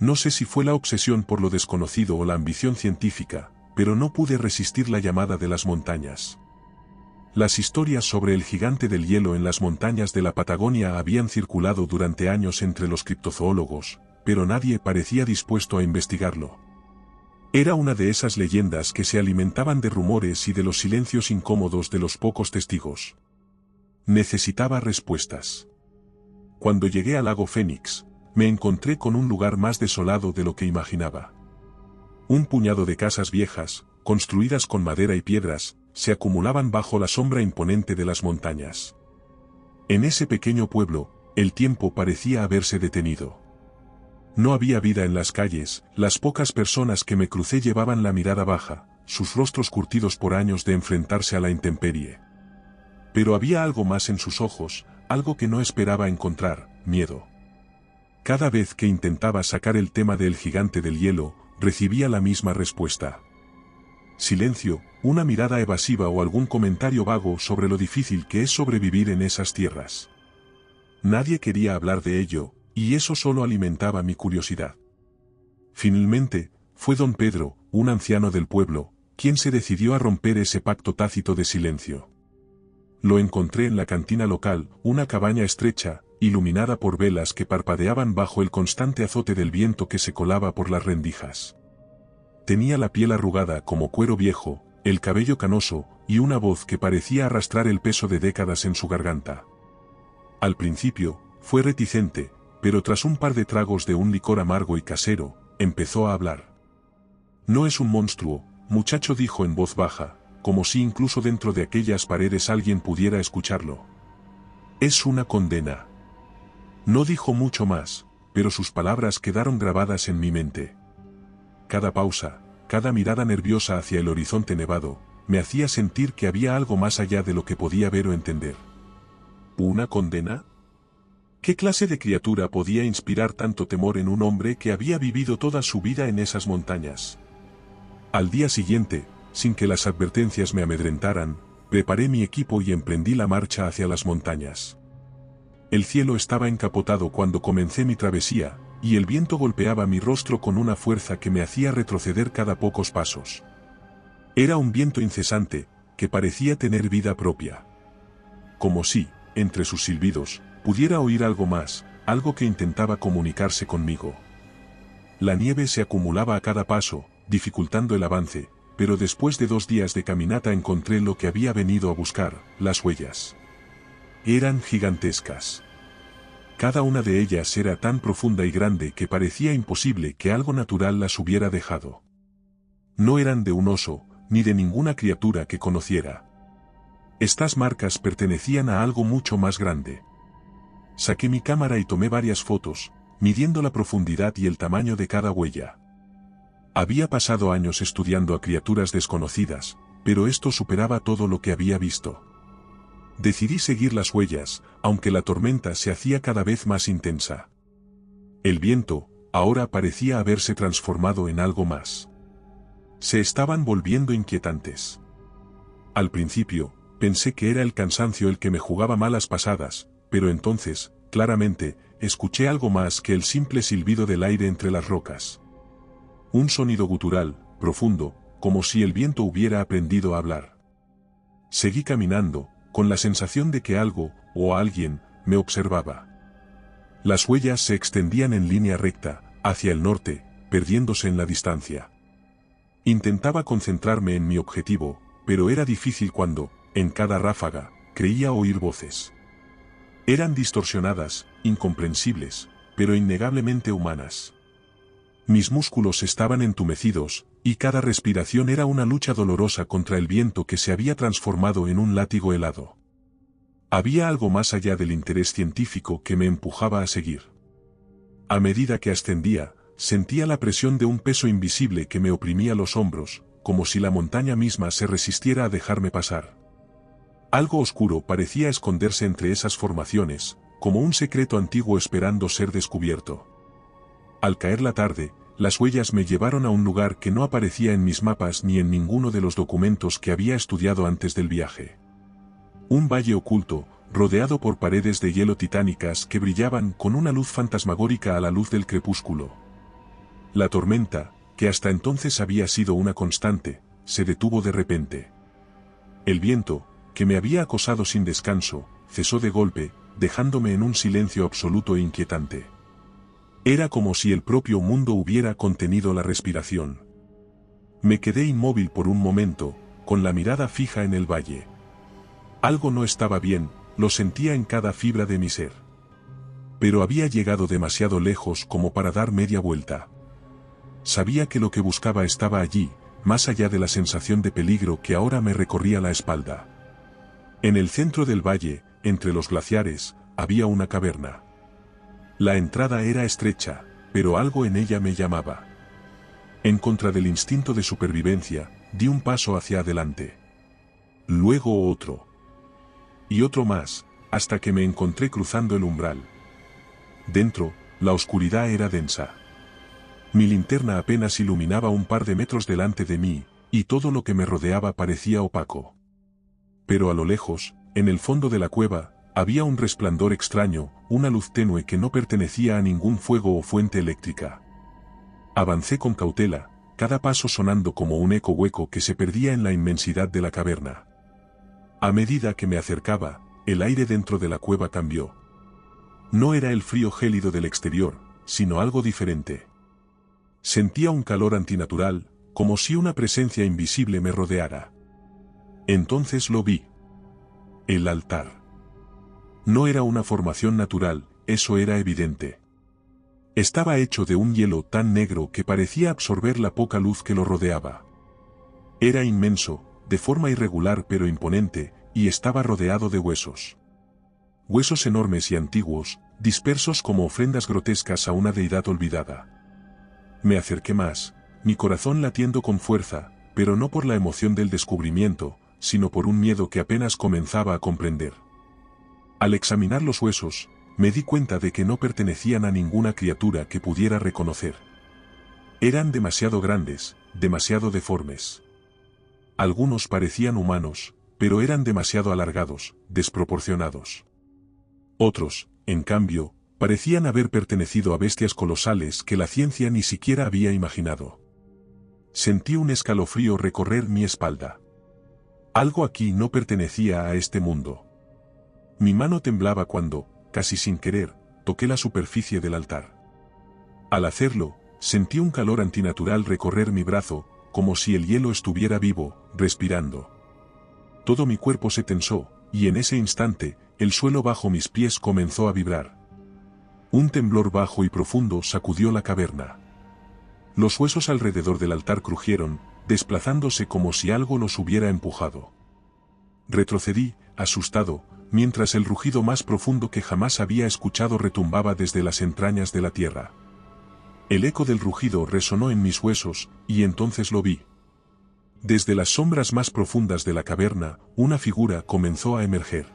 No sé si fue la obsesión por lo desconocido o la ambición científica, pero no pude resistir la llamada de las montañas. Las historias sobre el gigante del hielo en las montañas de la Patagonia habían circulado durante años entre los criptozoólogos, pero nadie parecía dispuesto a investigarlo. Era una de esas leyendas que se alimentaban de rumores y de los silencios incómodos de los pocos testigos. Necesitaba respuestas. Cuando llegué al lago Fénix, me encontré con un lugar más desolado de lo que imaginaba. Un puñado de casas viejas, construidas con madera y piedras, se acumulaban bajo la sombra imponente de las montañas. En ese pequeño pueblo, el tiempo parecía haberse detenido. No había vida en las calles, las pocas personas que me crucé llevaban la mirada baja, sus rostros curtidos por años de enfrentarse a la intemperie. Pero había algo más en sus ojos, algo que no esperaba encontrar: miedo. Cada vez que intentaba sacar el tema del gigante del hielo, recibía la misma respuesta. Silencio, una mirada evasiva o algún comentario vago sobre lo difícil que es sobrevivir en esas tierras. Nadie quería hablar de ello, y eso solo alimentaba mi curiosidad. Finalmente, fue don Pedro, un anciano del pueblo, quien se decidió a romper ese pacto tácito de silencio. Lo encontré en la cantina local, una cabaña estrecha, iluminada por velas que parpadeaban bajo el constante azote del viento que se colaba por las rendijas. Tenía la piel arrugada como cuero viejo, el cabello canoso, y una voz que parecía arrastrar el peso de décadas en su garganta. Al principio, fue reticente, pero tras un par de tragos de un licor amargo y casero, empezó a hablar. «No es un monstruo», muchacho, dijo en voz baja, como si incluso dentro de aquellas paredes alguien pudiera escucharlo. «Es una condena». No dijo mucho más, pero sus palabras quedaron grabadas en mi mente. Cada pausa, cada mirada nerviosa hacia el horizonte nevado, me hacía sentir que había algo más allá de lo que podía ver o entender. ¿Una condena? ¿Qué clase de criatura podía inspirar tanto temor en un hombre que había vivido toda su vida en esas montañas? Al día siguiente, sin que las advertencias me amedrentaran, preparé mi equipo y emprendí la marcha hacia las montañas. El cielo estaba encapotado cuando comencé mi travesía, y el viento golpeaba mi rostro con una fuerza que me hacía retroceder cada pocos pasos. Era un viento incesante, que parecía tener vida propia. Como si, entre sus silbidos, pudiera oír algo más, algo que intentaba comunicarse conmigo. La nieve se acumulaba a cada paso, dificultando el avance, pero después de 2 días de caminata encontré lo que había venido a buscar: las huellas. Eran gigantescas. Cada una de ellas era tan profunda y grande que parecía imposible que algo natural las hubiera dejado. No eran de un oso, ni de ninguna criatura que conociera. Estas marcas pertenecían a algo mucho más grande. Saqué mi cámara y tomé varias fotos, midiendo la profundidad y el tamaño de cada huella. Había pasado años estudiando a criaturas desconocidas, pero esto superaba todo lo que había visto. Decidí seguir las huellas, aunque la tormenta se hacía cada vez más intensa. El viento, ahora parecía haberse transformado en algo más. Se estaban volviendo inquietantes. Al principio, pensé que era el cansancio el que me jugaba malas pasadas, pero entonces, claramente, escuché algo más que el simple silbido del aire entre las rocas. Un sonido gutural, profundo, como si el viento hubiera aprendido a hablar. Seguí caminando, con la sensación de que algo, o alguien, me observaba. Las huellas se extendían en línea recta, hacia el norte, perdiéndose en la distancia. Intentaba concentrarme en mi objetivo, pero era difícil cuando, en cada ráfaga, creía oír voces. Eran distorsionadas, incomprensibles, pero innegablemente humanas. Mis músculos estaban entumecidos, y cada respiración era una lucha dolorosa contra el viento que se había transformado en un látigo helado. Había algo más allá del interés científico que me empujaba a seguir. A medida que ascendía, sentía la presión de un peso invisible que me oprimía los hombros, como si la montaña misma se resistiera a dejarme pasar. Algo oscuro parecía esconderse entre esas formaciones, como un secreto antiguo esperando ser descubierto. Al caer la tarde, las huellas me llevaron a un lugar que no aparecía en mis mapas ni en ninguno de los documentos que había estudiado antes del viaje. Un valle oculto, rodeado por paredes de hielo titánicas que brillaban con una luz fantasmagórica a la luz del crepúsculo. La tormenta, que hasta entonces había sido una constante, se detuvo de repente. El viento, que me había acosado sin descanso, cesó de golpe, dejándome en un silencio absoluto e inquietante. Era como si el propio mundo hubiera contenido la respiración. Me quedé inmóvil por un momento, con la mirada fija en el valle. Algo no estaba bien, lo sentía en cada fibra de mi ser. Pero había llegado demasiado lejos como para dar media vuelta. Sabía que lo que buscaba estaba allí, más allá de la sensación de peligro que ahora me recorría la espalda. En el centro del valle, entre los glaciares, había una caverna. La entrada era estrecha, pero algo en ella me llamaba. En contra del instinto de supervivencia, di un paso hacia adelante. Luego otro. Y otro más, hasta que me encontré cruzando el umbral. Dentro, la oscuridad era densa. Mi linterna apenas iluminaba un par de metros delante de mí, y todo lo que me rodeaba parecía opaco. Pero a lo lejos, en el fondo de la cueva, había un resplandor extraño, una luz tenue que no pertenecía a ningún fuego o fuente eléctrica. Avancé con cautela, cada paso sonando como un eco hueco que se perdía en la inmensidad de la caverna. A medida que me acercaba, el aire dentro de la cueva cambió. No era el frío gélido del exterior, sino algo diferente. Sentía un calor antinatural, como si una presencia invisible me rodeara. Entonces lo vi. El altar. No era una formación natural, eso era evidente. Estaba hecho de un hielo tan negro que parecía absorber la poca luz que lo rodeaba. Era inmenso, de forma irregular pero imponente, y estaba rodeado de huesos. Huesos enormes y antiguos, dispersos como ofrendas grotescas a una deidad olvidada. Me acerqué más, mi corazón latiendo con fuerza, pero no por la emoción del descubrimiento, sino por un miedo que apenas comenzaba a comprender. Al examinar los huesos, me di cuenta de que no pertenecían a ninguna criatura que pudiera reconocer. Eran demasiado grandes, demasiado deformes. Algunos parecían humanos, pero eran demasiado alargados, desproporcionados. Otros, en cambio, parecían haber pertenecido a bestias colosales que la ciencia ni siquiera había imaginado. Sentí un escalofrío recorrer mi espalda. Algo aquí no pertenecía a este mundo. Mi mano temblaba cuando, casi sin querer, toqué la superficie del altar. Al hacerlo, sentí un calor antinatural recorrer mi brazo, como si el hielo estuviera vivo, respirando. Todo mi cuerpo se tensó, y en ese instante, el suelo bajo mis pies comenzó a vibrar. Un temblor bajo y profundo sacudió la caverna. Los huesos alrededor del altar crujieron, desplazándose como si algo los hubiera empujado. Retrocedí, asustado, mientras el rugido más profundo que jamás había escuchado retumbaba desde las entrañas de la tierra. El eco del rugido resonó en mis huesos, y entonces lo vi. Desde las sombras más profundas de la caverna, una figura comenzó a emerger.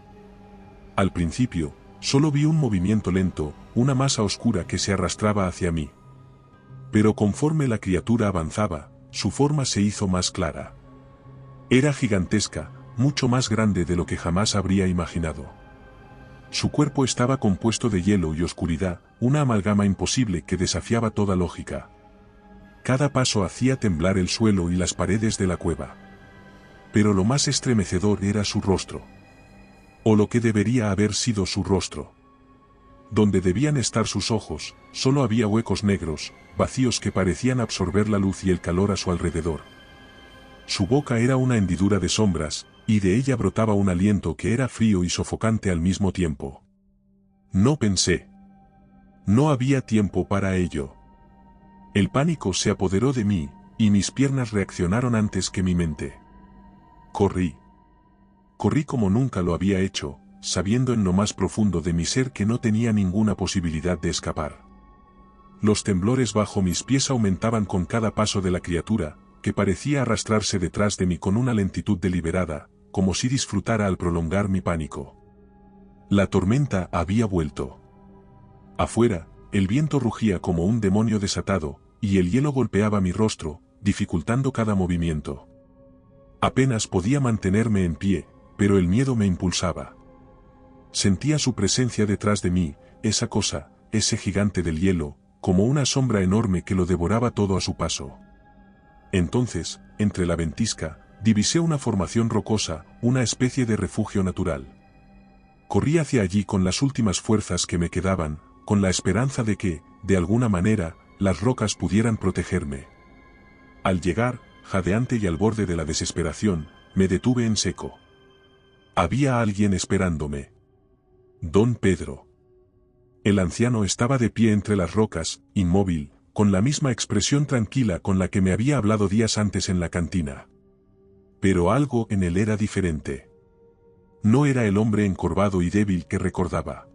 Al principio, solo vi un movimiento lento, una masa oscura que se arrastraba hacia mí. Pero conforme la criatura avanzaba, su forma se hizo más clara. Era gigantesca, mucho más grande de lo que jamás habría imaginado. Su cuerpo estaba compuesto de hielo y oscuridad, una amalgama imposible que desafiaba toda lógica. Cada paso hacía temblar el suelo y las paredes de la cueva. Pero lo más estremecedor era su rostro. O lo que debería haber sido su rostro. Donde debían estar sus ojos, solo había huecos negros, vacíos que parecían absorber la luz y el calor a su alrededor. Su boca era una hendidura de sombras, y de ella brotaba un aliento que era frío y sofocante al mismo tiempo. No pensé. No había tiempo para ello. El pánico se apoderó de mí, y mis piernas reaccionaron antes que mi mente. Corrí. Corrí como nunca lo había hecho, sabiendo en lo más profundo de mi ser que no tenía ninguna posibilidad de escapar. Los temblores bajo mis pies aumentaban con cada paso de la criatura, que parecía arrastrarse detrás de mí con una lentitud deliberada, como si disfrutara al prolongar mi pánico. La tormenta había vuelto. Afuera, el viento rugía como un demonio desatado, y el hielo golpeaba mi rostro, dificultando cada movimiento. Apenas podía mantenerme en pie, pero el miedo me impulsaba. Sentía su presencia detrás de mí, esa cosa, ese gigante del hielo, como una sombra enorme que lo devoraba todo a su paso. Entonces, entre la ventisca, divisé una formación rocosa, una especie de refugio natural. Corrí hacia allí con las últimas fuerzas que me quedaban, con la esperanza de que, de alguna manera, las rocas pudieran protegerme. Al llegar, jadeante y al borde de la desesperación, me detuve en seco. Había alguien esperándome. Don Pedro. El anciano estaba de pie entre las rocas, inmóvil, con la misma expresión tranquila con la que me había hablado días antes en la cantina. Pero algo en él era diferente. No era el hombre encorvado y débil que recordaba.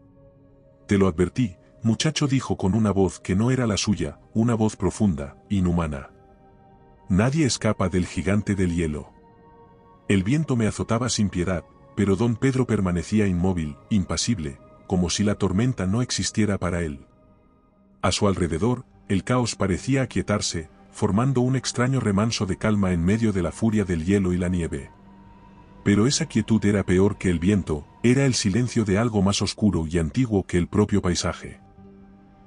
Te lo advertí, muchacho, dijo con una voz que no era la suya, una voz profunda, inhumana. Nadie escapa del gigante del hielo. El viento me azotaba sin piedad, pero don Pedro permanecía inmóvil, impasible, como si la tormenta no existiera para él. A su alrededor, el caos parecía aquietarse, formando un extraño remanso de calma en medio de la furia del hielo y la nieve. Pero esa quietud era peor que el viento, era el silencio de algo más oscuro y antiguo que el propio paisaje.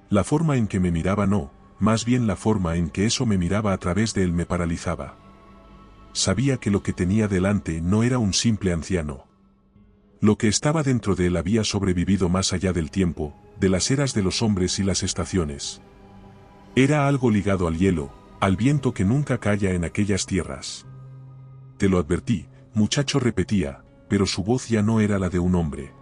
La forma en que me miraba no, más bien la forma en que eso me miraba a través de él me paralizaba. Sabía que lo que tenía delante no era un simple anciano. Lo que estaba dentro de él había sobrevivido más allá del tiempo, de las eras de los hombres y las estaciones. Era algo ligado al hielo, al viento que nunca calla en aquellas tierras. Te lo advertí, muchacho, repetía, pero su voz ya no era la de un hombre.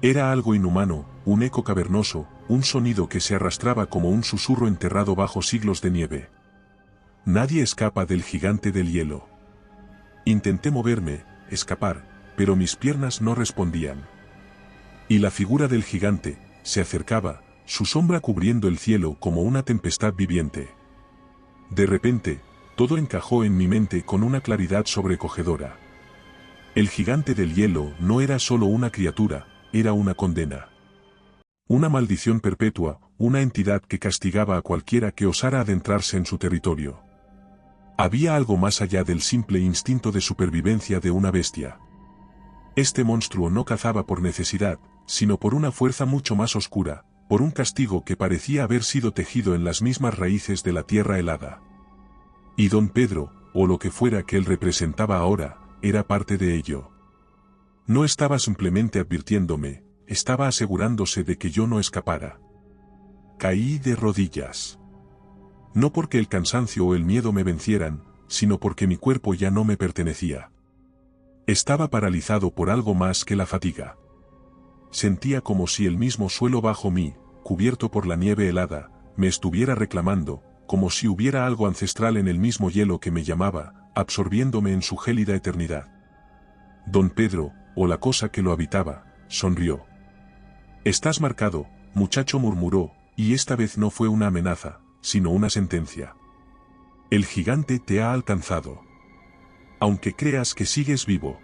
Era algo inhumano, un eco cavernoso, un sonido que se arrastraba como un susurro enterrado bajo siglos de nieve. Nadie escapa del gigante del hielo. Intenté moverme, escapar, pero mis piernas no respondían. Y la figura del gigante se acercaba, su sombra cubriendo el cielo como una tempestad viviente. De repente, todo encajó en mi mente con una claridad sobrecogedora. El gigante del hielo no era solo una criatura, era una condena. Una maldición perpetua, una entidad que castigaba a cualquiera que osara adentrarse en su territorio. Había algo más allá del simple instinto de supervivencia de una bestia. Este monstruo no cazaba por necesidad, sino por una fuerza mucho más oscura, por un castigo que parecía haber sido tejido en las mismas raíces de la tierra helada. Y don Pedro, o lo que fuera que él representaba ahora, era parte de ello. No estaba simplemente advirtiéndome, estaba asegurándose de que yo no escapara. Caí de rodillas. No porque el cansancio o el miedo me vencieran, sino porque mi cuerpo ya no me pertenecía. Estaba paralizado por algo más que la fatiga. Sentía como si el mismo suelo bajo mí, cubierto por la nieve helada, me estuviera reclamando, como si hubiera algo ancestral en el mismo hielo que me llamaba, absorbiéndome en su gélida eternidad. Don Pedro, o la cosa que lo habitaba, sonrió. «Estás marcado», muchacho, murmuró, y esta vez no fue una amenaza, sino una sentencia. «El gigante te ha alcanzado. Aunque creas que sigues vivo».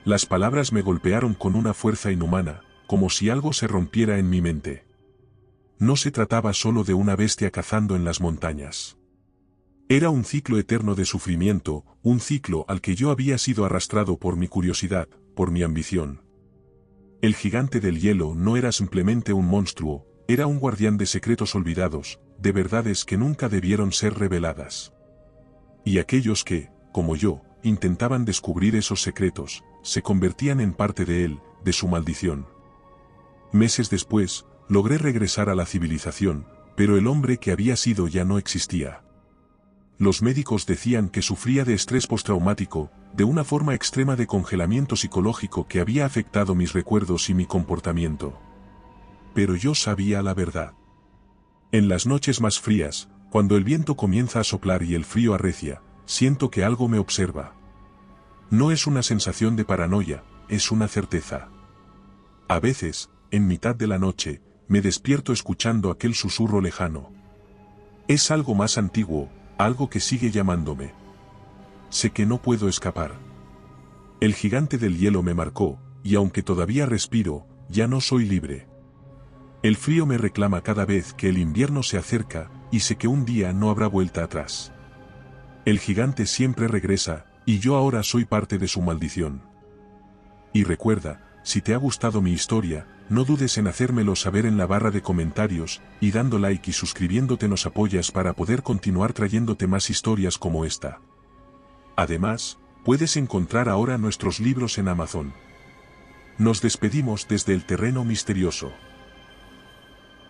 Las palabras me golpearon con una fuerza inhumana, como si algo se rompiera en mi mente. No se trataba solo de una bestia cazando en las montañas. Era un ciclo eterno de sufrimiento, un ciclo al que yo había sido arrastrado por mi curiosidad, por mi ambición. El gigante del hielo no era simplemente un monstruo, era un guardián de secretos olvidados, de verdades que nunca debieron ser reveladas. Y aquellos que, como yo, intentaban descubrir esos secretos, se convertían en parte de él, de su maldición. Meses después, logré regresar a la civilización, pero el hombre que había sido ya no existía. Los médicos decían que sufría de estrés postraumático, de una forma extrema de congelamiento psicológico que había afectado mis recuerdos y mi comportamiento. Pero yo sabía la verdad. En las noches más frías, cuando el viento comienza a soplar y el frío arrecia, siento que algo me observa. No es una sensación de paranoia, es una certeza. A veces, en mitad de la noche, me despierto escuchando aquel susurro lejano. Es algo más antiguo, algo que sigue llamándome. Sé que no puedo escapar. El gigante del hielo me marcó, y aunque todavía respiro, ya no soy libre. El frío me reclama cada vez que el invierno se acerca, y sé que un día no habrá vuelta atrás. El gigante siempre regresa, y yo ahora soy parte de su maldición. Y recuerda, si te ha gustado mi historia, No dudes en hacérmelo saber en la barra de comentarios, y dando like y suscribiéndote nos apoyas para poder continuar trayéndote más historias como esta. Además, puedes encontrar ahora nuestros libros en Amazon. Nos despedimos desde el terreno misterioso.